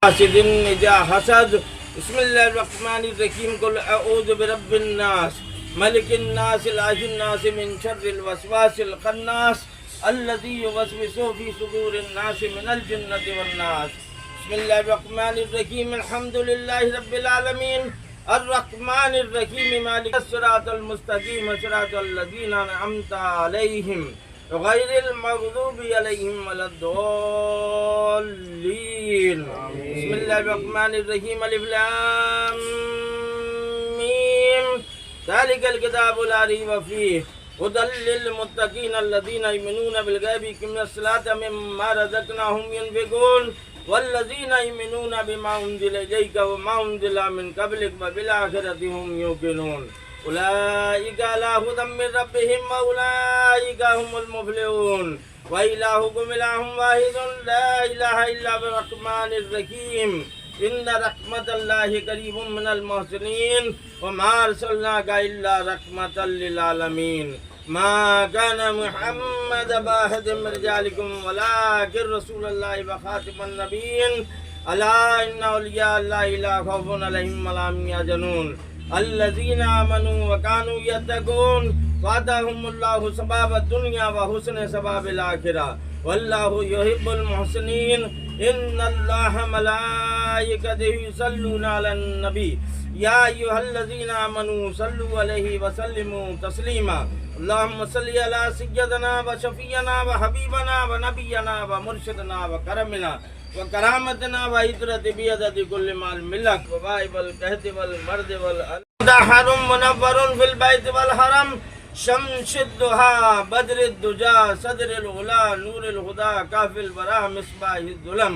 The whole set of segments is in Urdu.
حاسد إذا حسد. بسم الله الرحمن الرحيم. قل أعوذ برب الناس ملك الناس إله الناس من شر الوسواس الخناس الذي يوسوس في صدور الناس من الجنة والناس. بسم الله الرحمن الرحيم. الحمد لله رب العالمين الرحمن الرحيم مالك الصراط المستقيم صراط الذين أنعمت عليهم غير المغضوب عليهم ولا الضالين. بسم الله الرحمن الرحيم. الف لام ميم ذلك الكتاب لا ريب فيه هدى للمتقين الذين يؤمنون بالغيب ويقيمون الصلاة مما رزقناهم ينفقون والذين يؤمنون بما أنزل إليك وما أنزل من قبلك وبالآخرة هم يوقنون أولئك على هدى من ربهم وأولئك هم المفلحون. وإلهكم إله واحد لا إله إلا هو الرحمن الرحيم. إن رحمة الله قريب من المحسنين وما أرسلناك إلا رحمة للعالمين. ما كان محمد أحد من رجالكم ولكن رسول الله وخاتم النبيين. ألا إن أولياء الله لا خوف عليهم ولا هم يحزنون الذين آمنوا وكانوا يتقون وآتاهم الله ثواب الدنيا وحسن ثواب الآخرة والله يحب المحسنين. إن الله ملائكته يصلون على النبي يا أيها الذين آمنوا صلوا عليه وسلموا تسليما. اللهم صل على سيدنا وشفينا وحبيبنا ونبينا ومرشدنا وكرمنا وكرامتنا وعطرة بيدة كل ما الملك وبائب والكهد والمرد والأندحر منور في البيت والحرم شمس الضحى بدر الدجى صدر الغلا نور الهدى كافي البراء مصباح الظلم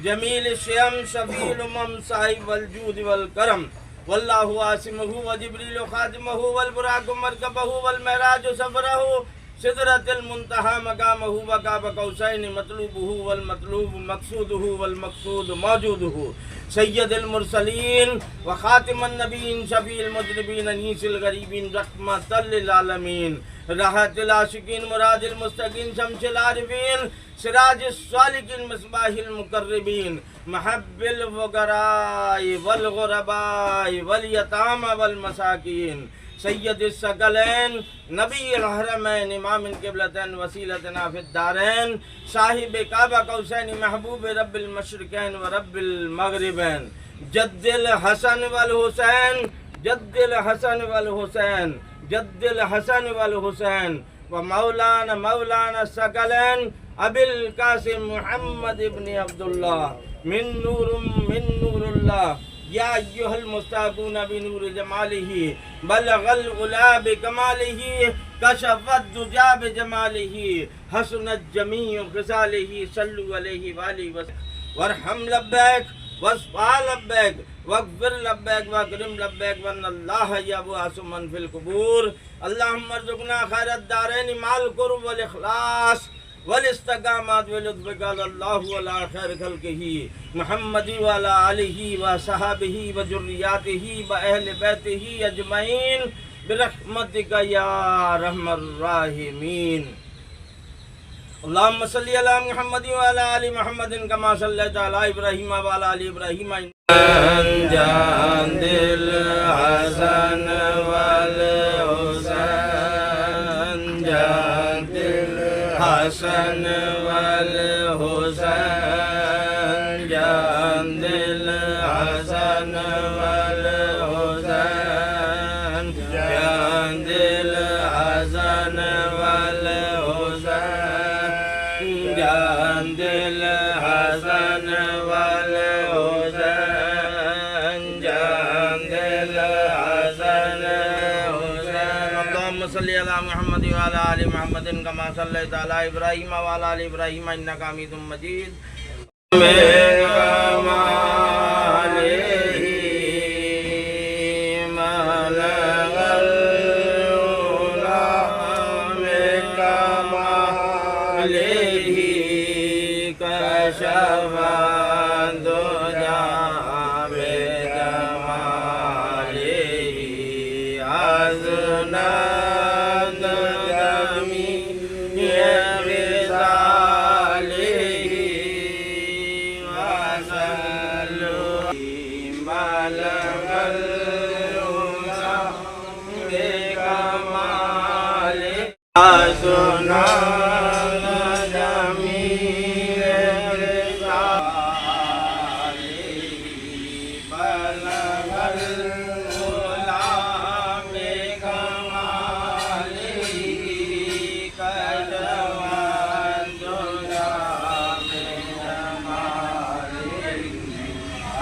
جميل الشيم شفيع الأمم صاحب الجود والكرم والله عاصمه وجبريل خادمه والبراق مركبه والمعراج سفره سدرة المنتهى مقامه وقاب قوسين مطلوبه والمطلوب مقصوده والمقصود موجوده سيد المرسلين وخاتم النبيين شفيع المذنبين انيس الغريبين رحمة للعالمين راحة العاشقين مراد المستقيم شمس العارفين سراج الصالحين مصباح المقربين محب الفقراء والغرباء واليتامى والمساكين سید الثقلین نبی الحرمین امام القبلتین وسیلتنا فی الدارین صاحب کعبہ قوسین محبوب رب المشرقین و رب المغربین جد الحسن والحسین جد الحسن والحسین جد الحسن والحسین و مولانا الثقلین ابی القاسم محمد ابن عبداللہ من نور اللہ یا ایہا المستاقون بنور جمالہ بلغ العلا بکمالہ کشف الدجا بجمالہ حسنت جمیع خصالہ صلو علیہ وآلہ وسلم وارحم لبیک واصفح لبیک واغفر لبیک واکرم لبیک وان اللہ یبعث من فی القبور. اللہم ارزقنا خیر الدارین مع القرب والاخلاص والاستقامات ولطفك على الله وعلى خير خلقه محمد وعلى آله وصحابه وذرياته وأهل بيته أجمعين برحمتك يا أرحم الراحمين. اللهم صل على محمد وعلى آل محمد كما صليت على إبراهيم وعلى آل إبراهيم جان دل حسن والحسین جان دل حسن والحسین جان دل حسن والحسین جان دل حسن والحسین جان دل حسن والحسین جان دل حسن والحسین. اللهم صل على محمد وعلى آل محمد كما صليت على إبراهيم وعلى آل إبراهيم إنك حميد مجيد.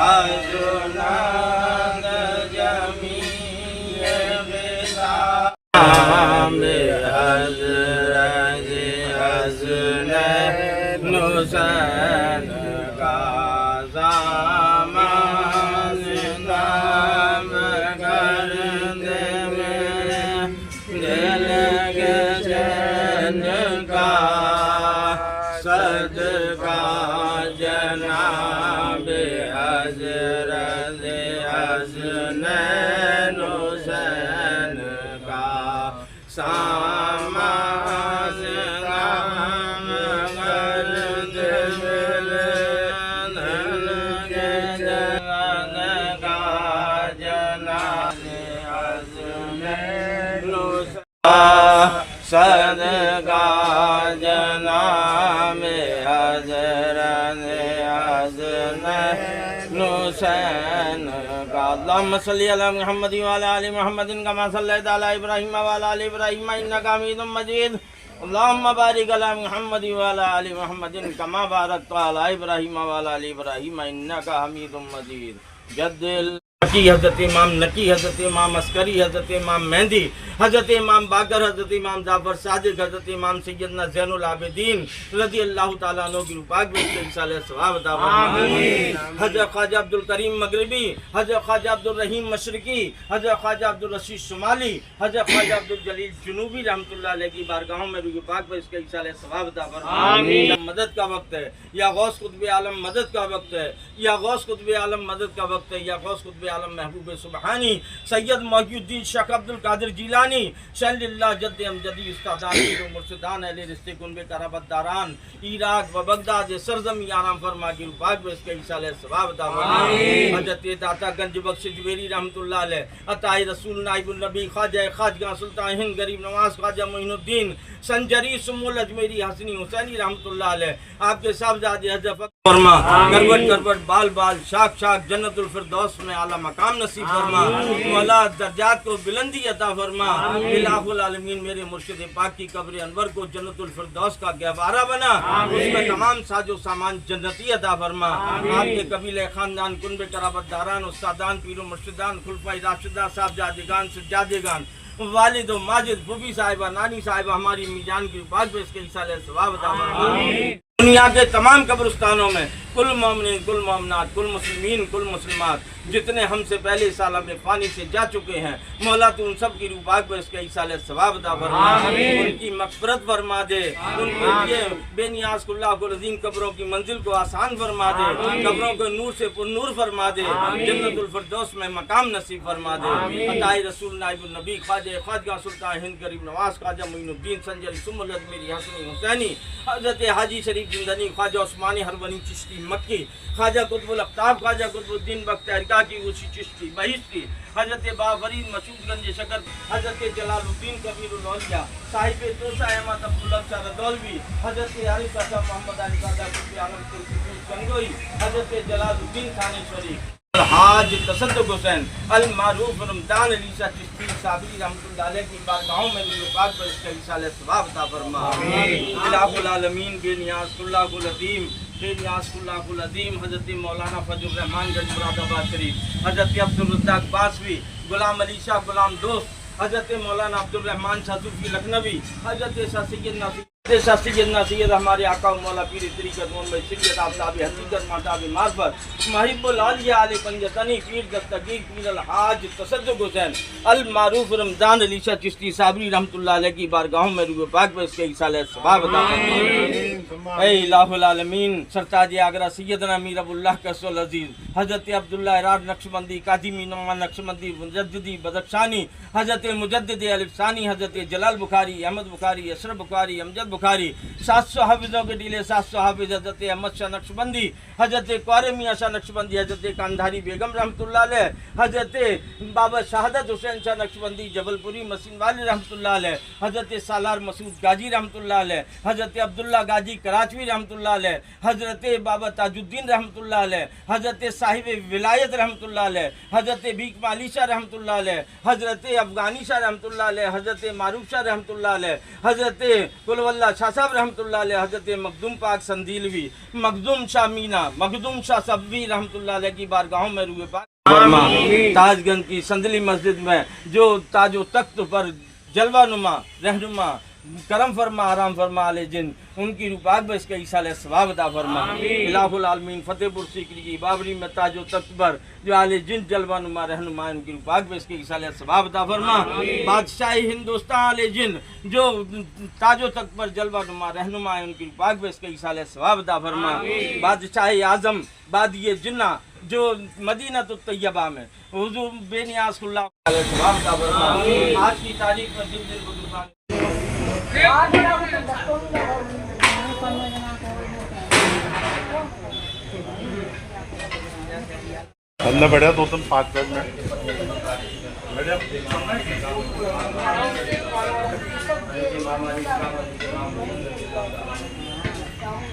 حسنت جمیع خصال حضرت حسنین حسین کا زمان نام کر دے میرے دل کے چین کا صدقہ جناب حضرت حسنین حسین کا سامان نام کر دے میرے دل کے چین کا جناب حسنین صدقہ جناب حضرت حسنین حسین کا اللہم صلی علی محمد وعلی آل محمد کما صلیت علی ابراہیم وعلی آل ابراہیم انک حمید مجید اللہم بارک علی محمد وعلی آل محمد کما بارکت علی ابراہیم وعلی آل ابراہیم انک حمید مجید جد کی حضرت امام نقی، حضرت امام عسکری، حضرت امام مہندی، حضرت امام باقر، حضرت امام جعفر صادق، حضرت امام سیدنا زین العابدین رضی اللہ تعالیٰ عنہ کی روح پاک میں اس کے رسالہ ثواب عطا فرمائے۔ حضرت خواجہ عبدالکریم مغربی، حضرت خواجہ عبدالرحیم مشرقی، حضرت خواجہ عبدالرشید شمالی، حضرت خواجہ عبدالجلیل جنوبی رحمۃ اللہ علیہ کی بارگاہوں میں روح پاک میں اس کے رسالہ ثواب عطا فرمائے۔ مدد کا وقت ہے یا غوث قطب عالم مدد کا وقت ہے، یا غوث قطب عالم مدد کا وقت ہے، یا غوث قطب عالم محبوب سبحانی سید محی الدین شیخ عبد القادر جیلانی شیخ اللہ جد امجدی استادان پیر و مرشدان اہل رشتے کنب قرابت داران عراق و بغداد سرزمی آرام فرما کی روح پاک میں اس کے رسالہ ثواب عطا فرمائے۔ حضرت داتا گنج بخش جویری رحمۃ اللہ علیہ، عطائے رسول نائب النبی خواجہ خواجگاہ سلطان ہند غریب نواز خواجہ معین الدین سنجری سمو الاجمیری حسنی حسینی رحمۃ اللہ علیہ، آپ کے صاحبزادے حضرت فرما کروٹ کروٹ بال بال شاخ شاخ جنت الفردوس میں اعلیٰ مقام نصیب فرما، مولا درجات کو بلندی عطا فرما۔ الہ العالمین میرے مرشد پاک کی قبر انور کو جنت الفردوس کا گہوارہ بنا، اس میں تمام ساز و سامان جنتی عطا فرما۔ آپ کے قبیلہ خاندان کنب قرابت داران استادان پیر و مرشدان خلفائے راشدہ صاحبزادگان سجادگان والد و ماجد پھوپھی صاحبہ نانی صاحبہ ہماری امی جان کی پاک میں اس کے رسالہ ثواب عطا فرما۔ دنیا کے تمام قبرستانوں میں کل مومنین کل مومنات کل مسلمین کل مسلمات جتنے ہم سے پہلے اس عالم فانی سے جا چکے ہیں، مولا تو ان سب کی روح پاک پر اس کے ایصال ثواب عطا فرما، ان کی مغفرت فرما دے، ان کے لیے بے نیاز اللہ کو عظیم قبروں کی منزل کو آسان فرما دے، قبروں کو نور سے پر نور فرما دے، جنت الفردوس میں مقام نصیب فرما دے۔ عطائے رسول نائب النبی خواجہ خواجگاہ سلطان ہند غریب نواز خواجہ معین الدین سنجری سم الاجمیری حسنی حسینی، حضرت حاجی شریف زندانی خواجہ عثمانی ہرونی چشتی مکی، خواجہ قطب الاقطاب خواجہ قطب الدین بختیار کی اوشی چشتی بہشتی، حضرت بافرید مسعود گنج شکر، حضرت جلال الدین کبیر الاولیاء صاحب توسہ احمد عبداللہ شاہ رضولوی، حضرت عارف صاحب محمد علی زادہ قطب عالم گنگوئی، حضرت جلال الدین تھانیشوری، الحاج تصدق حسین المعروف رمضان علی شاہ چشتی صابری رحمۃ اللہ علیہ کی بارگاہوں میں روح پاک پر اس کا رسالہ ثواب عطا فرما۔ الہ العالمین بے نیاز اللہ العظیم بے نیاز اللہ العظیم حضرت مولانا فضل الرحمان گنج مراد آباد شریف، حضرت عبدالرزاق باسوی، غلام علی شاہ غلام دوست، حضرت مولانا عبدالرحمان شاہ صوفی لکھنوی، حضرت شاہ سیدنا سید ہمارے آقا و مولا پیر طریقت محمد سید آفتاب حقیقت مہتاب معرفت محب العالیہ علی پنجتنی پیر دستگیر پیر الحاج تصدق حسین المعروف رمضان علی شاہ چشتی صابری رحمۃ اللہ علیہ کی بارگاہوں میں روح پاک پر اس کے ایصال ثواب عطا فرما۔ اے الہ العالمین سرتاج آگرہ سیدنا امیر ابو اللہ کس العزیز حضرت عبداللہ اراد نقشبندی قادمی نعمان نقشبندی مجددی بدخشانی، حضرت مجدد الف ثانی، حضرت جلال بخاری احمد بخاری اشرف بخاری امجد بخاری، 700 حافظوں کے ڈیلے 700 حافظ، حضرت احمد شاہ نقشبندی، حضرت قوار میاں شاہ نقشبندی، حضرت کاندھاری بیگم رحمۃ اللہ علیہ، حضرت بابا شہادت حسین شاہ نقشبندی جبل پوری مسین والی رحمۃ اللہ علیہ، حضرت سالار مسعود غازی رحمۃ اللہ علیہ، حضرت عبداللہ غازی کراچوی رحمۃ اللہ علیہ، حضرت بابا تاج الدین رحمۃ اللہ علیہ، حضرت صاحب ولایت رحمۃ اللہ علیہ، حضرت بھیک مالی شاہ رحمۃ اللہ علیہ، حضرت افغانی شاہ رحمۃ اللہ علیہ، حضرت معروف شاہ رحمۃ اللہ علیہ، حضرت کل اللہ شاہ صاحب رحمۃ اللہ علیہ، حضرت مخدوم پاک سندیلوی، مخدوم شاہ مینا، مخدوم شاہ صفوی رحمۃ اللہ علیہ کی بارگاہوں میں روح پاک فرما۔ تاج گنج کی سندلی مسجد میں جو تاج و تخت پر جلوہ نما رہنما کرم فرما آرام فرما علیہ جن، ان کی روح پاک میں اس کا ایصال ثواب عطا فرما۔ الہ العالمین فتح پور سیکری کی بابری میں تاج و تخت پر جو علیہ جن جلوہ نما رہنما، ان کی روح پاک میں اس کے ایصال ثواب عطا فرما۔ بادشاہی ہندوستان علیہ جن جو تاج و تخت پر جلوہ نما رہنما ہے، ان کی روح پاک میں اس کے ایصال ثواب عطا فرما۔ بادشاہ اعظم بادی جنہ جو مدینہ الطیبہ میں حضور بے نیاز اللہ علیہ ثواب عطا فرما۔ آج کی تاریخ میں دل بزرگان اللہ بڑھیا 2-5 منٹ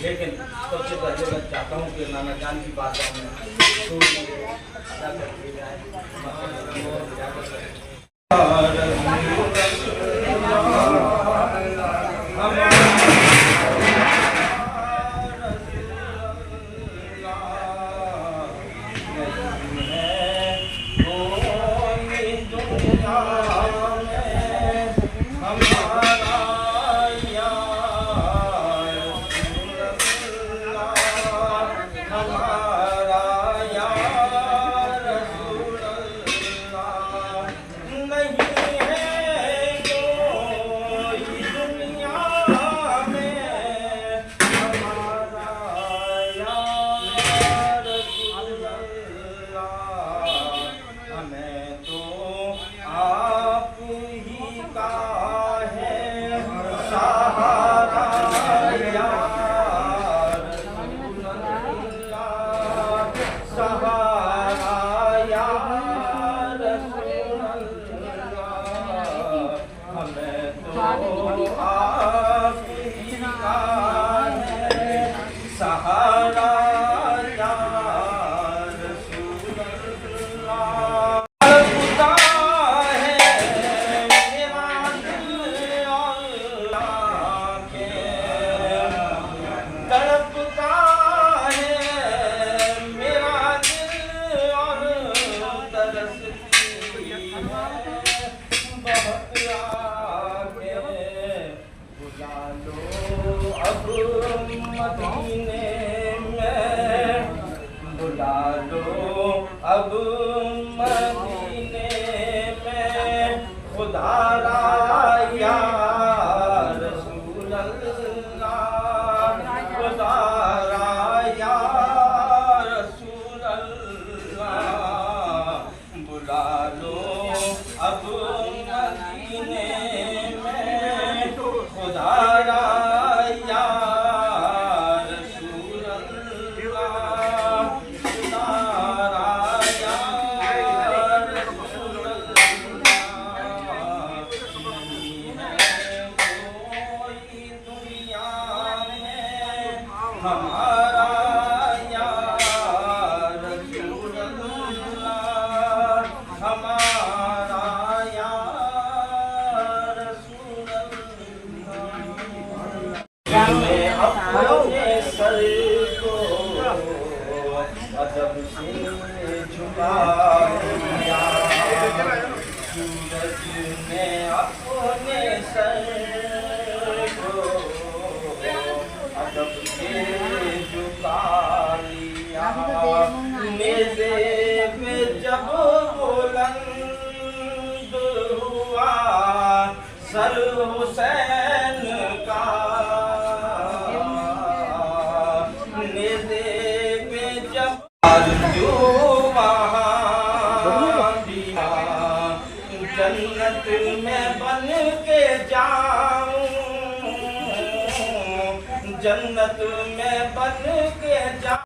لیکن سب سے پہلے میں چاہتا ہوں کہ نانا جان کی بات اب مدینے میں خدا را یا رسول اللہ، خدا را یا رسول اللہ، بلا لو اب مدینے میں خدا را یا جب بلند ہوا سر حسین کا، نیزے پہ جب جو وہاں دیا جنت میں بن کے جاؤں، جنت میں بن کے جاؤں۔